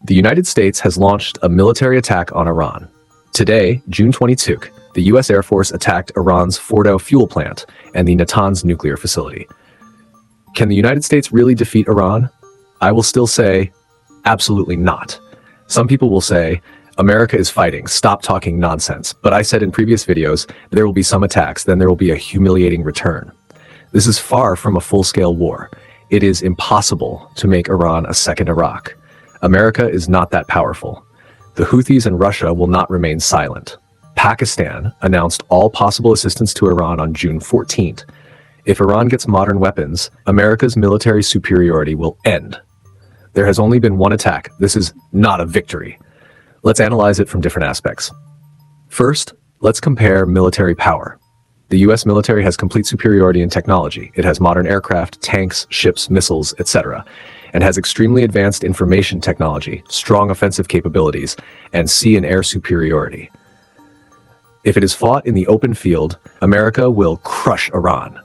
The United States has launched a military attack on Iran. Today, June 22, the U.S. Air Force attacked Iran's Fordow fuel plant and the Natanz nuclear facility. Can the United States really defeat Iran? I will still say, absolutely not. Some people will say, America is fighting, stop talking nonsense. But I said in previous videos, there will be some attacks, then there will be a humiliating return. This is far from a full-scale war. It is impossible to make Iran a second Iraq. America is not that powerful. The Houthis and Russia will not remain silent. Pakistan announced all possible assistance to Iran on June 14th. If Iran gets modern weapons, America's military superiority will end. There has only been one attack. This is not a victory. Let's analyze it from different aspects. First, let's compare military power. The US military has complete superiority in technology. It has modern aircraft, tanks, ships, missiles, etc., and has extremely advanced information technology, strong offensive capabilities, and sea and air superiority. If it is fought in the open field, America will crush Iran.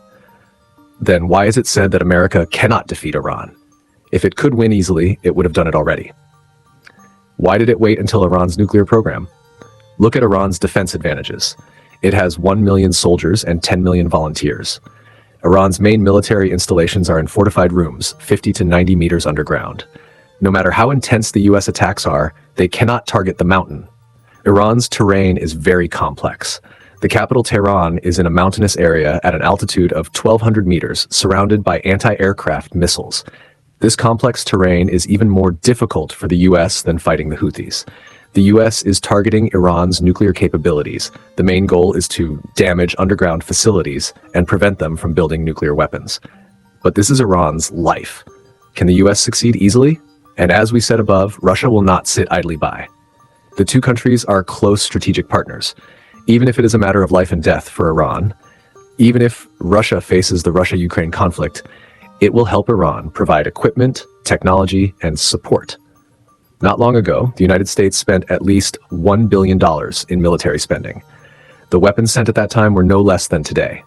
Then why is it said that America cannot defeat Iran? If it could win easily, it would have done it already. Why did it wait until Iran's nuclear program? Look at Iran's defense advantages. It has 1 million soldiers and 10 million volunteers. Iran's main military installations are in fortified rooms, 50 to 90 meters underground. No matter how intense the US attacks are, they cannot target the mountain. Iran's terrain is very complex. The capital Tehran is in a mountainous area at an altitude of 1,200 meters, surrounded by anti-aircraft missiles. This complex terrain is even more difficult for the US than fighting the Houthis. The US is targeting Iran's nuclear capabilities. The main goal is to damage underground facilities and prevent them from building nuclear weapons. But this is Iran's life. Can the US succeed easily? And as we said above, Russia will not sit idly by. The two countries are close strategic partners. Even if it is a matter of life and death for Iran, even if Russia faces the Russia-Ukraine conflict, it will help Iran provide equipment, technology, and support. Not long ago, the United States spent at least $1 billion in military spending. The weapons sent at that time were no less than today.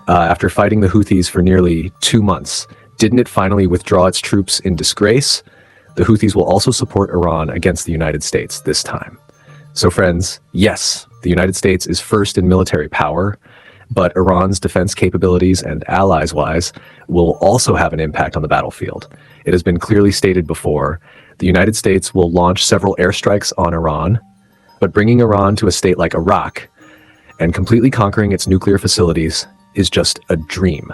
After fighting the Houthis for nearly 2 months, didn't it finally withdraw its troops in disgrace? The Houthis will also support Iran against the United States this time. So friends, yes, the United States is first in military power, but Iran's defense capabilities and allies-wise will also have an impact on the battlefield. It has been clearly stated before, the United States will launch several airstrikes on Iran, but bringing Iran to a state like Iraq and completely conquering its nuclear facilities is just a dream.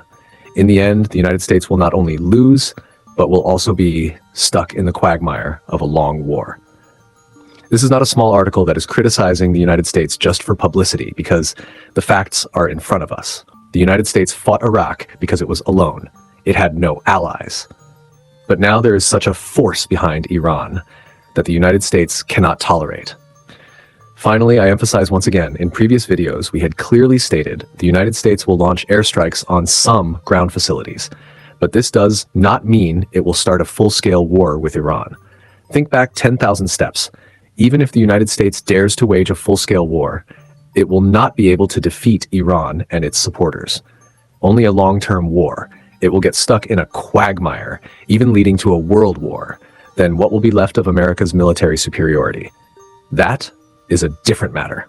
In the end, the United States will not only lose, but will also be stuck in the quagmire of a long war. This is not a small article that is criticizing the United States just for publicity, because the facts are in front of us. The United States fought Iraq because it was alone. It had no allies. But now there is such a force behind Iran that the United States cannot tolerate. Finally, I emphasize once again, in previous videos, we had clearly stated the United States will launch airstrikes on some ground facilities. But this does not mean it will start a full-scale war with Iran. Think back 10,000 steps. Even if the United States dares to wage a full-scale war, it will not be able to defeat Iran and its supporters. Only a long-term war. It will get stuck in a quagmire, even leading to a world war. Then what will be left of America's military superiority? That is a different matter.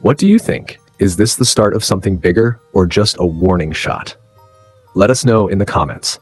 What do you think? Is this the start of something bigger or just a warning shot? Let us know in the comments.